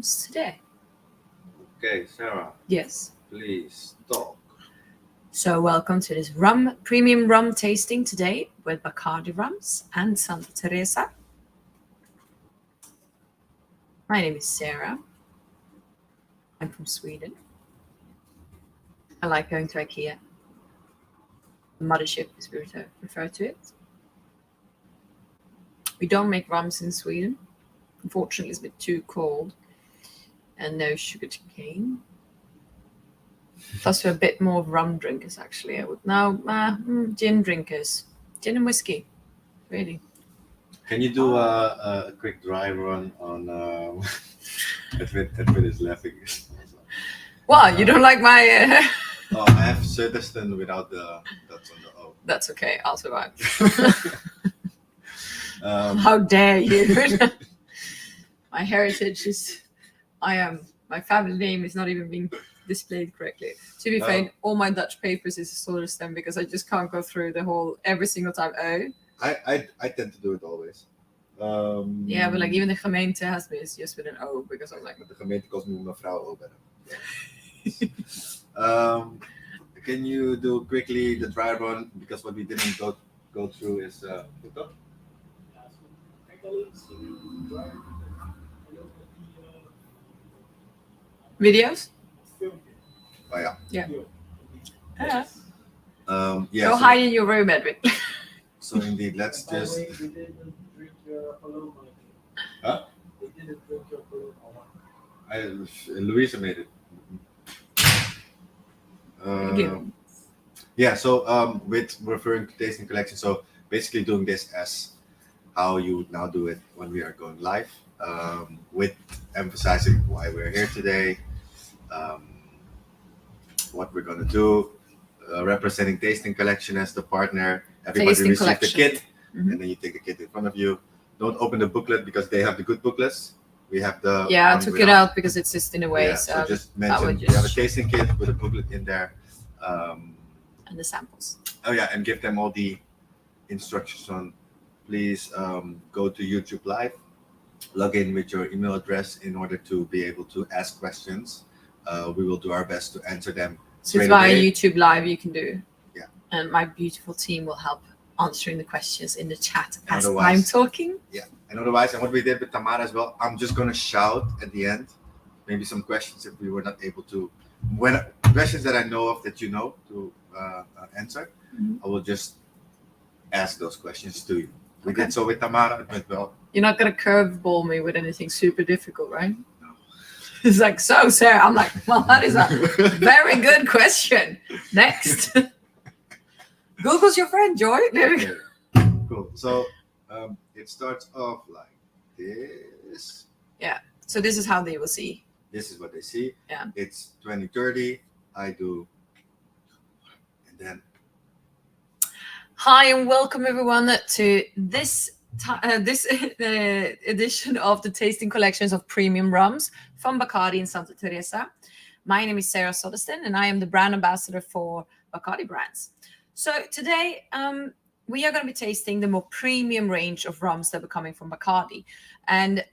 today. Okay, Sarah, Yes. please talk. So welcome to this premium rum tasting today with Bacardi rums and Santa Teresa. My name is Sarah. I'm from Sweden. I like going to IKEA. The mothership is referred to it. We don't make rums in Sweden. Unfortunately, it's a bit too cold and no sugar cane. Plus, we're a bit more of rum drinkers, actually. I would now gin drinkers, gin and whiskey, really. Can you do a quick dry run on Edwin is laughing. What? You don't like my... Oh, I have Södersten without the dots on the O. That's okay. I'll survive. How dare you? My heritage is... My family name is not even being displayed correctly. To be fair, all my Dutch papers is Södersten because I just can't go through the whole every single time O. I tend to do it always. Yeah, but like even the gemeente has me is just with an O because I'm like... The gemeente calls me mevrouw O better. Can you do quickly the dry run, because what we didn't go through is videos? Oh yeah. Yeah. Yeah. Go hide in your room, Edwin. So indeed, let's just. Huh? Louisa made it. Yeah, so with referring to tasting collection, so basically doing this as how you would now do it when we are going live, with emphasizing why we're here today, what we're going to do, representing tasting collection as the partner. Everybody receives the kit, and then you take the kit in front of you. Don't open the booklet because they have the good booklets. We have the... Yeah, I took it out because it's just in a way. Yeah, so just mention we have a tasting kit with a booklet in there. And the samples. Oh yeah, and give them all the instructions on. Please go to YouTube Live, log in with your email address in order to be able to ask questions. We will do our best to answer them. So it's via YouTube Live you can do. Yeah. And my beautiful team will help answering the questions in the chat as I'm talking. Yeah. And otherwise, and what we did with Tamara as well, I'm just going to shout at the end, maybe some questions if we were not able to, when questions that I know of that you know to answer, I will just ask those questions to you. We did so with Tamara, it went well. You're not going to curveball me with anything super difficult, right? No. It's like, so Sarah, I'm like, well, that is a very good question. Next. Google's your friend, Joy. Yeah. Cool. So it starts off like this. Yeah. So this is how they will see. This is what they see. Yeah. It's 2030. I do. And then. Hi and welcome everyone to this edition of the tasting collections of premium rums from Bacardi and Santa Teresa. My name is Sarah Södersten and I am the brand ambassador for Bacardi brands. So today we are going to be tasting the more premium range of rums that are coming from Bacardi. And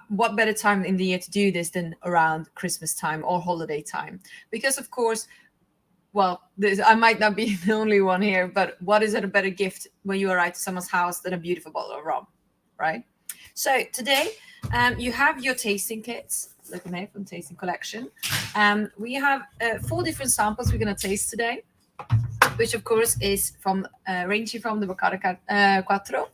what better time in the year to do this than around Christmas time or holiday time? Because of course, well, I might not be the only one here, but what is it a better gift when you arrive to someone's house than a beautiful bottle of rum, right? So today you have your tasting kits, looking here from Tasting Collection. We have 4 different samples we're going to taste today, which of course is from ranging from the Bacardi Quattro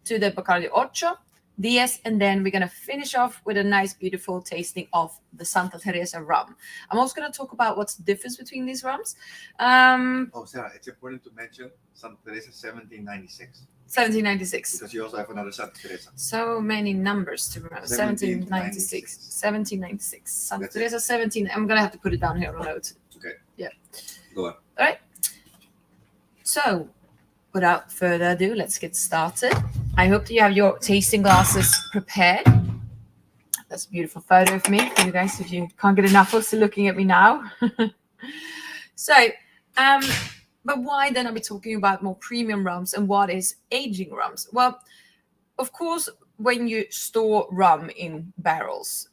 to the Bacardi Ocho, Diez, and then we're going to finish off with a nice, beautiful tasting of the Santa Teresa rum. I'm also going to talk about what's the difference between these rums. Sarah, it's important to mention Santa Teresa 1796. 1796. Because you also have another Santa Teresa. So many numbers to remember. 1796. 1796. Santa Teresa 17. I'm going to have to put it down here on a note. Okay. Yeah. Go on. All right. So, without further ado, let's get started. I hope that you have your tasting glasses prepared. That's a beautiful photo of me for you guys if you can't get enough of still looking at me now. But why then are we talking about more premium rums and what is aging rums? Well, of course, when you store rum in barrels,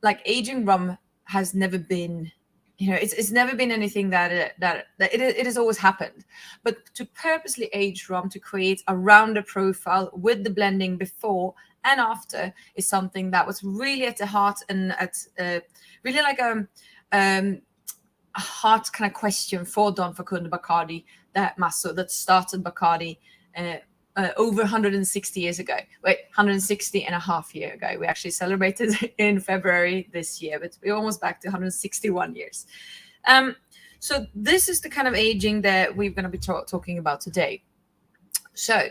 like aging rum has never been, it's never been anything that it has always happened. But to purposely age rum to create a rounder profile with the blending before and after is something that was really at the heart and at really like a heart kind of question for Don Facundo Bacardi, that Masso that started Bacardi over 160 years ago. Wait, 160 and a half year ago. We actually celebrated in February this year, but we're almost back to 161 years. So this is the kind of aging that we're going to be talking about today. So,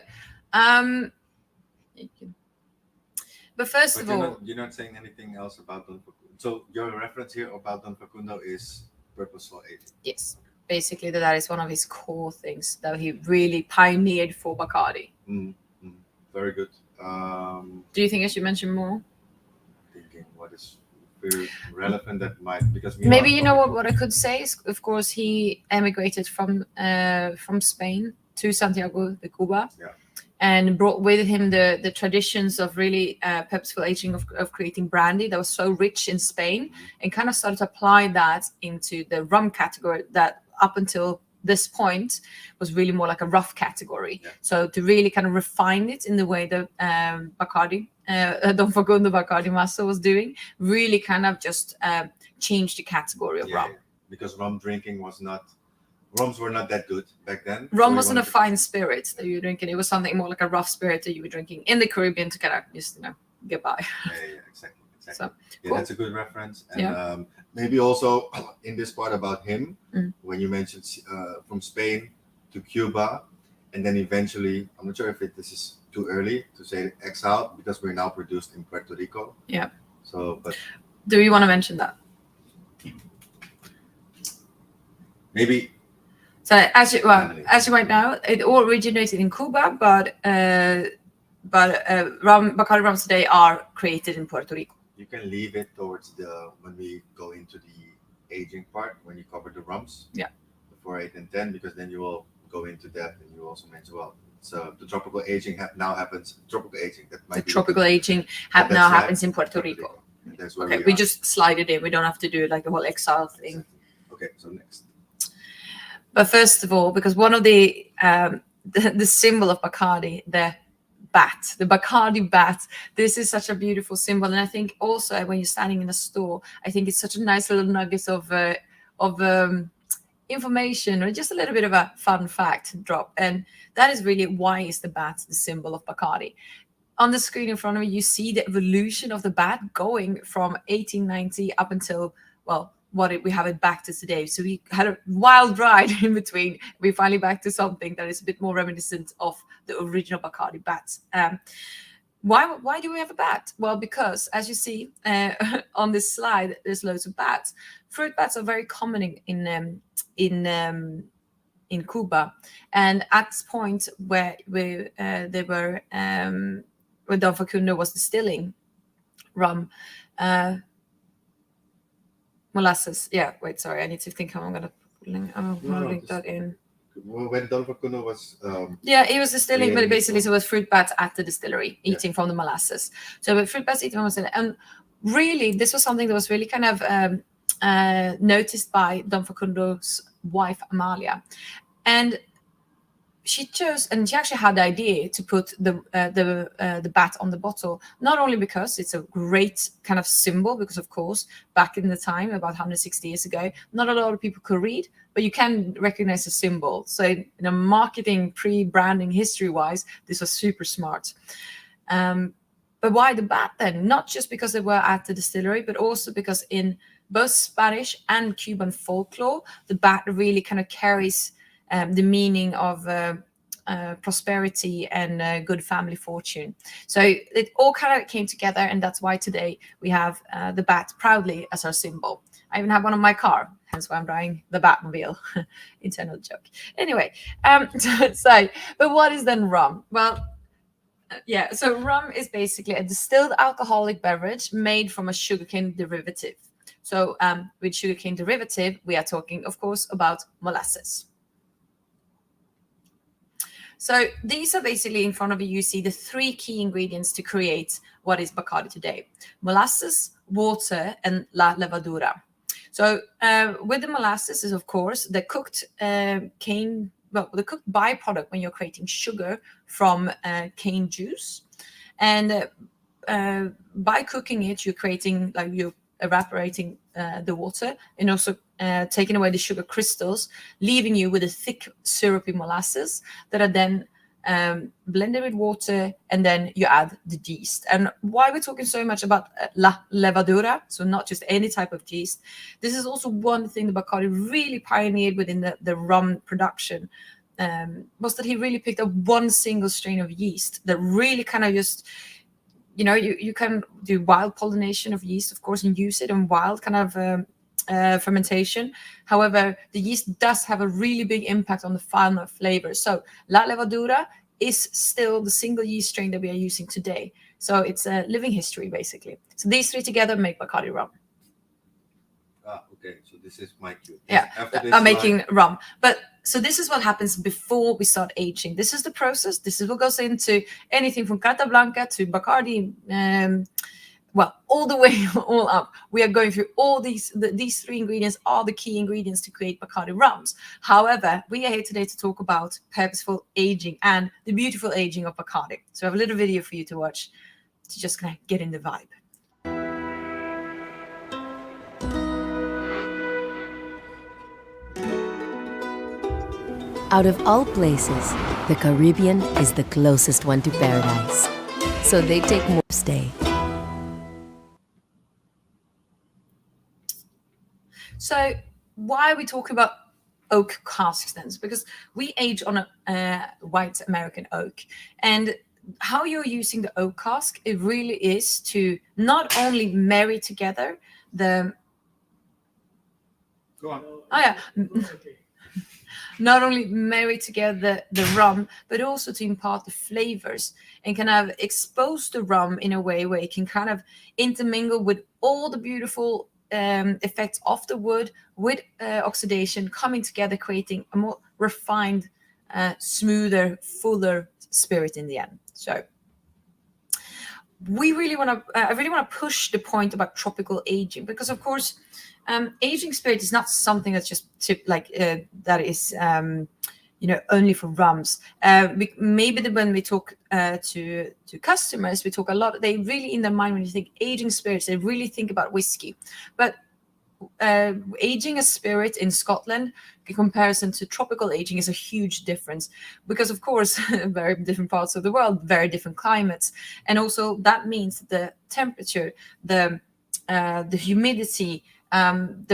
but first of all, you're not saying anything else about Don Facundo. So your reference here about Don Facundo is purposeful aging. Yes, basically that is one of his core things that he really pioneered for Bacardi. Very good. Do you think I should mention more? Thinking what is very relevant that might, because maybe you know what I could say is, of course, he emigrated from Spain to Santiago de Cuba. Yeah. And brought with him the traditions of really purposeful aging of creating brandy that was so rich in Spain, and kind of started to apply that into the rum category that up until this point was really more like a rough category. Yeah. So to really kind of refine it in the way that Bacardi, Don Facundo Bacardi Masso was doing, really kind of just changed the category of rum. Yeah. Because rums were not that good back then. Rum wasn't a fine spirit that you were drinking. It was something more like a rough spirit that you were drinking in the Caribbean to kind of just, get by. Yeah, exactly. So, yeah, cool. That's a good reference. And maybe also in this part about him, when you mentioned from Spain to Cuba, and then eventually, I'm not sure if this is too early to say exiled, because we're now produced in Puerto Rico. Yeah. So, but do you want to mention that? Maybe. So as you might know, it all originated in Cuba, but Bacardi rums today are created in Puerto Rico. You can leave it towards when we go into the aging part, when you cover the rums. Yeah. The 4, 8, and 10, because then you will go into depth, and you also mentioned so the tropical aging now happens. Tropical aging happens in Puerto Rico. And that's where we just slide it in. We don't have to do like the whole exile thing. Exactly. Okay, so next. But first of all, because one of the symbol of Bacardi, the Bacardi bat, this is such a beautiful symbol. And I think also when you're standing in a store, I think it's such a nice little nugget of information, or just a little bit of a fun fact drop. And that is really why is the bat the symbol of Bacardi. On the screen in front of you see the evolution of the bat going from 1890 up until, we have it back to today. So we had a wild ride in between. We're finally back to something that is a bit more reminiscent of the original Bacardi bats. Why do we have a bat? Well, because as you see on this slide, there's loads of bats. Fruit bats are very common in Cuba, and at this point where they were when Don Facundo was distilling rum. Molasses. Yeah, wait, sorry. I need to think how I'm going to link that in. When Don Facundo was... he was distilling, but basically it was fruit bats at the distillery eating from the molasses. So with fruit bats eating from the molasses. And really, this was something that was really kind of noticed by Don Facundo's wife, Amalia. And she actually had the idea to put the bat on the bottle, not only because it's a great kind of symbol, because of course back in the time about 160 years ago, not a lot of people could read, but you can recognize the symbol. So in a marketing pre-branding history wise, this was super smart. But why the bat then? Not just because they were at the distillery, but also because in both Spanish and Cuban folklore, the bat really kind of carries the meaning of prosperity and good family fortune. So it all kind of came together, and that's why today we have the bat proudly as our symbol. I even have one on my car, hence why I'm driving the Batmobile. Internal joke. Anyway, but what is then rum? Well, so rum is basically a distilled alcoholic beverage made from a sugarcane derivative. So with sugarcane derivative, we are talking, of course, about molasses. So these are basically in front of you. You see the 3 key ingredients to create what is Bacardi today: molasses, water, and la levadura. So with the molasses is, of course, the cooked the cooked byproduct when you're creating sugar from cane juice. And by cooking it, you're creating, like, you're evaporating the water, and also taking away the sugar crystals, leaving you with a thick syrupy molasses that are then blended with water, and then you add the yeast. And why we're talking so much about la levadura, so not just any type of yeast, this is also one thing that Bacardi really pioneered within the rum production, was that he really picked up one single strain of yeast that really kind of just, you can do wild pollination of yeast, of course, and use it in wild kind of fermentation. However, the yeast does have a really big impact on the final flavor. So La Levadura is still the single yeast strain that we are using today. So it's a living history, basically. So these three together make Bacardi rum. Okay. So this is my cue. Yeah, I'm making rum. But so this is what happens before we start aging. This is the process. This is what goes into anything from Carta Blanca to Bacardi. All the way all up. We are going through all these three ingredients are the key ingredients to create Bacardi rums. However, we are here today to talk about purposeful aging and the beautiful aging of Bacardi. So I have a little video for you to watch to just kind of get in the vibe. Out of all places, the Caribbean is the closest one to paradise. So they take more stay. So why are we talking about oak casks then? Because we age on a white American oak. And how you're using the oak cask, it really is to not only marry together the... Go on. Oh, yeah. Not only marry together the rum, but also to impart the flavors and kind of expose the rum in a way where it can kind of intermingle with all the beautiful effects of the wood with oxidation coming together, creating a more refined, smoother, fuller spirit in the end. So I really want to push the point about tropical aging, because of course aging spirit is not something that's just that is only for rums. Maybe when we talk to customers, we talk a lot. They really, in their mind, when you think aging spirits, they really think about whiskey. But aging a spirit in Scotland in comparison to tropical aging is a huge difference, because of course very different parts of the world, very different climates, and also that means the temperature, the humidity, even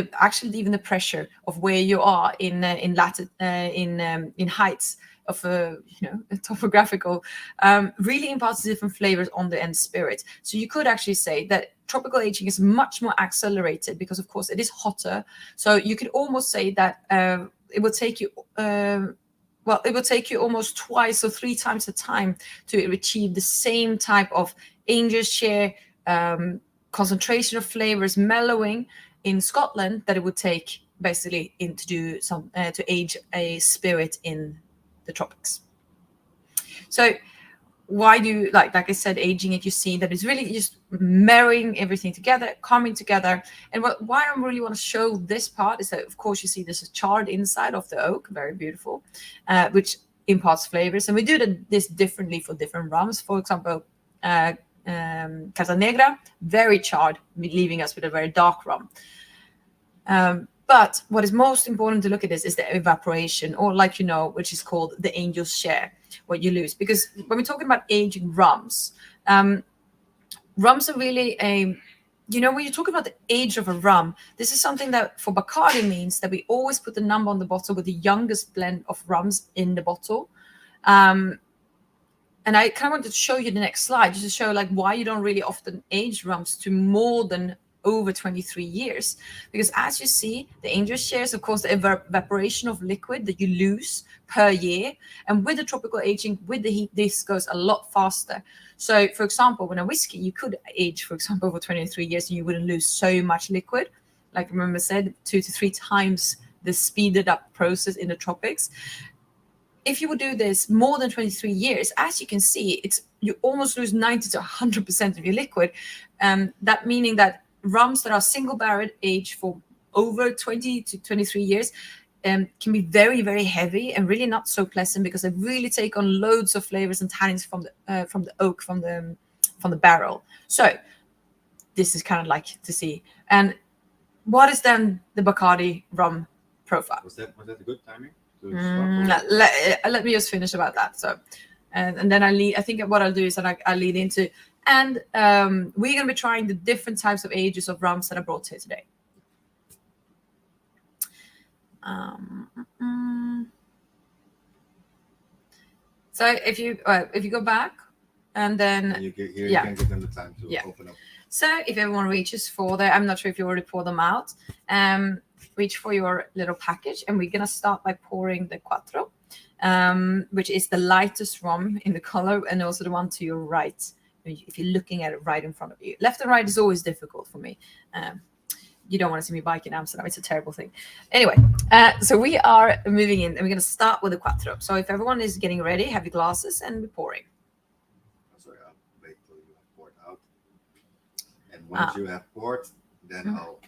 the pressure of where you are in heights of topographical really imparts different flavors on the end spirit. So you could actually say that tropical aging is much more accelerated because, of course, it is hotter. So you could almost say that it will take you almost twice or three times the time to achieve the same type of Angel's share concentration of flavors, mellowing in Scotland that it would take basically to age a spirit in the tropics. So why do like I said, aging it, you see that it's really just marrying everything together, coming together. And why I really want to show this part is that, of course, you see this charred inside of the oak, very beautiful, which imparts flavors. And we do this differently for different rums. For example, Casa Negra, very charred, leaving us with a very dark rum. But what is most important to look at is the evaporation, or which is called the Angel's share, what you lose. Because when we're talking about aging rums, rums are really when you're talking about the age of a rum, this is something that for Bacardi means that we always put the number on the bottle with the youngest blend of rums in the bottle. And I kind of wanted to show you the next slide, just to show why you don't really often age rums to more than over 23 years. Because as you see, the Angel's share is, of course, the evaporation of liquid that you lose per year. And with the tropical aging, with the heat, this goes a lot faster. So, for example, when a whiskey, you could age, for example, over 23 years and you wouldn't lose so much liquid. Like remember said, 2 to 3 times the speeded up process in the tropics. If you would do this more than 23 years, as you can see, you almost lose 90 to 100% of your liquid. That meaning that rums that are single barrel aged for over 20 to 23 years can be very, very heavy and really not so pleasant because they really take on loads of flavors and tannins from the oak, from the barrel. So this is kind of like to see. And what is then the Bacardi rum profile? Was that a good timing? Let me just finish about that. So, and then I think what I'll do is that I lead into, and we're going to be trying the different types of ages of rums that I brought here today. So if you go back, and then you can give them the time to open up. So if everyone reaches for I'm not sure if you already pour them out. Reach for your little package, and we're gonna start by pouring the Quattro, which is the lightest rum in the color, and also the one to your right. If you're looking at it right in front of you, left and right is always difficult for me. You don't want to see me bike in Amsterdam. It's a terrible thing. Anyway, so we are moving in, and we're going to start with the Quattro. So if everyone is getting ready, have your glasses, and we're pouring. Sorry, I'll wait till you have poured out. And once you have poured, then I'll...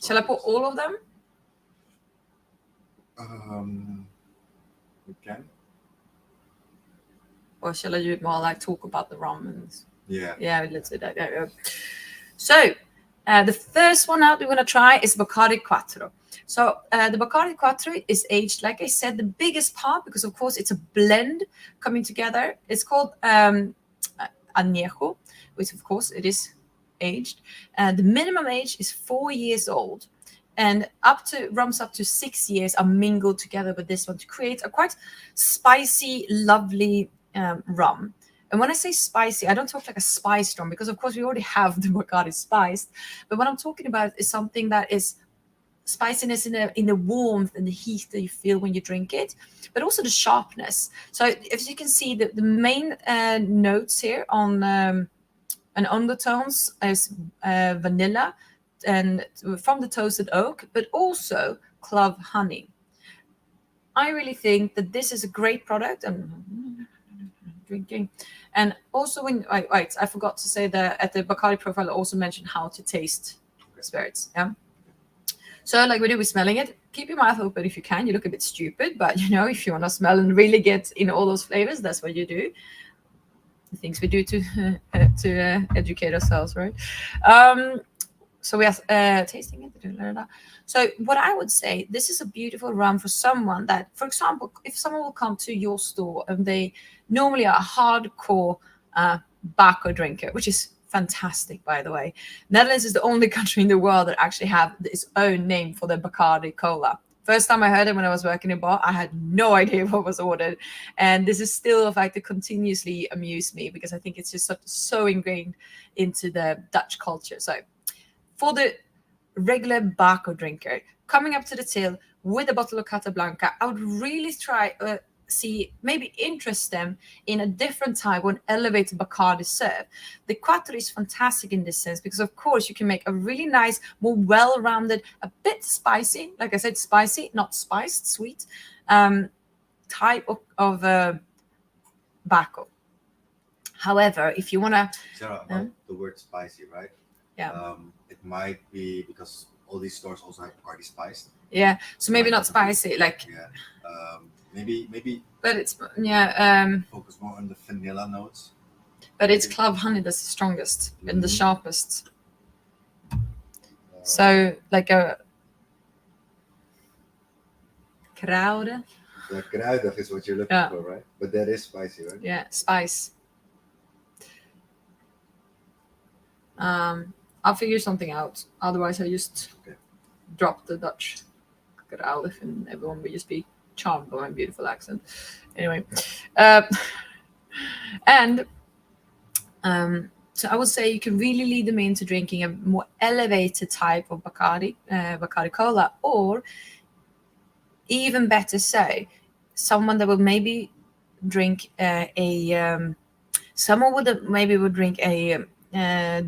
Shall I pour all of them? We can. Or shall I do it more like talk about the rum? Yeah, let's do that. Yeah. So... the first one out we're going to try is Bacardi Quattro. So the Bacardi Quattro is aged, like I said, the biggest part, because of course it's a blend coming together. It's called Añejo, which of course it is aged. The minimum age is 4 years old, and rums up to 6 years are mingled together with this one to create a quite spicy, lovely rum. And when I say spicy, I don't talk like a spiced rum, because of course we already have the Bacardi spiced. But what I'm talking about is something that is spiciness in the warmth and the heat that you feel when you drink it, but also the sharpness. So as you can see, the main notes here on and undertones is vanilla and from the toasted oak, but also clove honey. I really think that this is a great product. And drinking, and also when I forgot to say that at the Bacardi profile I also mentioned how to taste spirits. So like we do with smelling it, keep your mouth open if you can. You look a bit stupid, but if you want to smell and really get in all those flavors, that's what you do. The things we do to educate ourselves, right? So we are tasting it. So what I would say, this is a beautiful rum for someone that, for example, if someone will come to your store and they normally are a hardcore Baco drinker, which is fantastic, by the way. Netherlands is the only country in the world that actually have its own name for the Bacardi cola. First time I heard it when I was working in a bar, I had no idea what was ordered. And this is still a fact that continuously amuse me, because I think it's just so ingrained into the Dutch culture. So for the regular Baco drinker, coming up to the till with a bottle of Cata Blanca, I would really try maybe interest them in a different type or an elevated Bacardi serve. The Quattro is fantastic in this sense, because of course you can make a really nice, more well-rounded, a bit spicy, like I said, spicy, not spiced, sweet, type of Baco. However, if you want to... Sarah, about the word spicy, right? Yeah. It might be because all these stores also have Bacardi spiced. Yeah, so maybe not spicy, like... Yeah. Maybe. But it's focus more on the vanilla notes. But it's clove honey that's the strongest and the sharpest. So like a kruiden. Yeah, kruidig is what you're looking for, right? But that is spicy, right? Yeah, spice. I'll figure something out. Otherwise, I just drop the Dutch kruidig, and everyone will just be charmed by my beautiful accent. Anyway, so I would say you can really lead them into drinking a more elevated type of Bacardi Cola, or even better say, someone that will maybe drink someone would drink a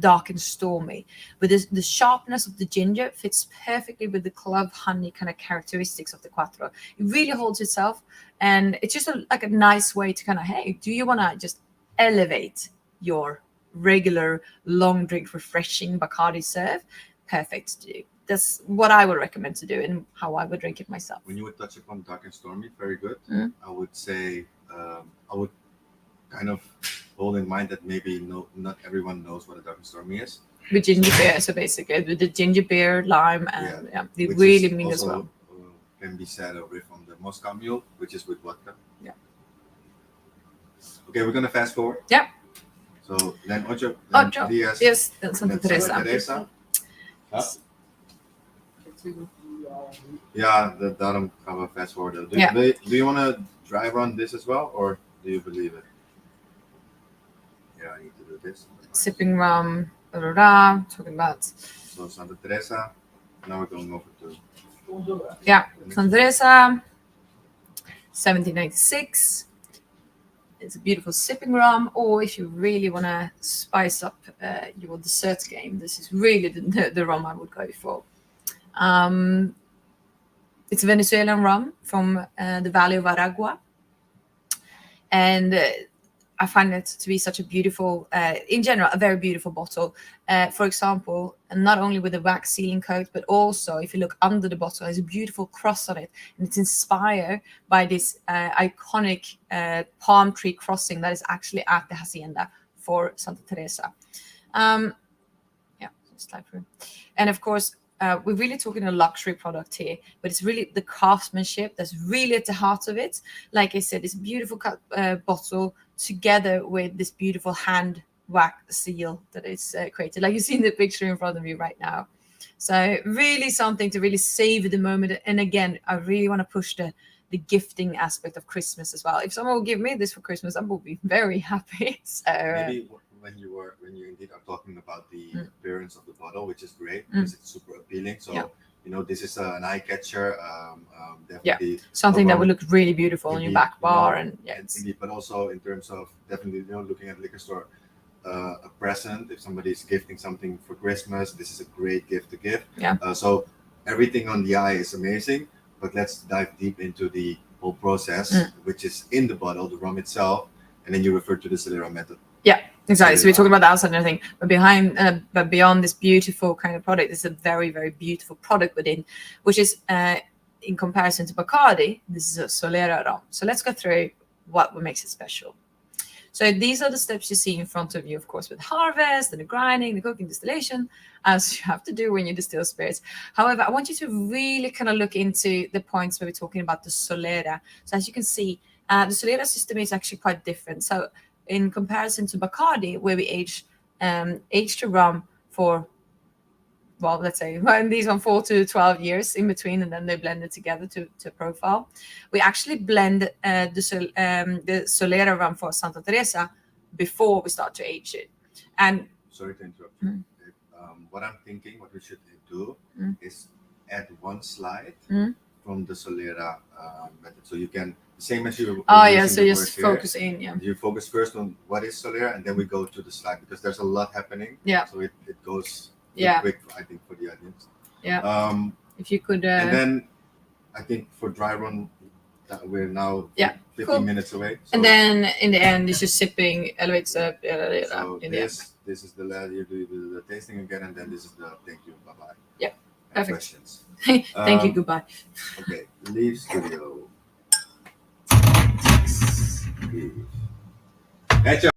dark and stormy, but the sharpness of the ginger fits perfectly with the clove honey kind of characteristics of the Quattro. It really holds itself, and it's just like a nice way to kind of, hey, do you want to just elevate your regular long drink, refreshing Bacardi serve, perfect to do. That's what I would recommend to do and how I would drink it myself. When you would touch upon dark and stormy, very good. Mm. I would say I would kind of hold in mind that maybe not everyone knows what a dark and stormy is. With ginger beer, so basically with the ginger beer, lime, and they which really is mean as also, well. Can be said away from the Moscow Mule, which is with vodka. Yeah. Okay, we're gonna fast forward. Yeah. So then Ocho Diaz, yes, then Santa then Teresa. Santa Teresa. Huh? Yeah, daarom gaan we fast forward. Do you want to dry run this as well, or do you believe it? Yeah, I need to do this. Sipping rum, talking about. So Santa Teresa. Now we're going over to. Santa Teresa, 1796. It's a beautiful sipping rum, or if you really want to spice up your dessert game, this is really the rum I would go for. It's a Venezuelan rum from the Valley of Aragua. And I find it to be such a beautiful, in general, a very beautiful bottle. For example, not only with the wax sealing coat, but also if you look under the bottle, there's a beautiful cross on it. And it's inspired by this iconic palm tree crossing that is actually at the hacienda for Santa Teresa. Slide through. And of course, we're really talking a luxury product here, but it's really the craftsmanship that's really at the heart of it. Like I said, this beautiful bottle together with this beautiful hand wax seal that is created, like you see in the picture in front of you right now. So really something to really savor the moment. And again, I really want to push the gifting aspect of Christmas as well. If someone will give me this for Christmas, I will be very happy. So maybe when you indeed are talking about the appearance of the bottle, which is great because it's super appealing. So this is an eye catcher. Definitely something that would look really beautiful on your back bar, indeed. But also in terms of definitely looking at liquor store, a present. If somebody's gifting something for Christmas, this is a great gift to give. So everything on the eye is amazing. But let's dive deep into the whole process, which is in the bottle, the rum itself, and then you refer to the Solera method. Yeah, exactly. So we're talking about the outside and everything, but beyond this beautiful kind of product, it's a very, very beautiful product within, which is in comparison to Bacardi, this is a Solera rum. So let's go through what makes it special. So these are the steps you see in front of you, of course, with harvest and the grinding, the cooking, distillation, as you have to do when you distill spirits. However, I want you to really kind of look into the points where we're talking about the Solera. So as you can see, the Solera system is actually quite different. So in comparison to Bacardi, where we age the rum for, well, let's say, in these 4 to 12 years in between, and then they blend it together to profile. We actually blend the Solera rum for Santa Teresa before we start to age it. And sorry to interrupt you. What I'm thinking, what we should do is add one slide from the Solera method. So you can, same as you. So just focus in. You focus first on what is Solera, and then we go to the slide because there's a lot happening. So it goes quick, I think, for the audience. If you could. And then I think for dry run, we're now 15 minutes away. So, and then in the end, it's just sipping, elevates up. So this is the last, you do the tasting again, and then this is the thank you, bye bye. Yeah, perfect. Questions. Thank you, goodbye. Okay, leave studio. Leave. Hecho.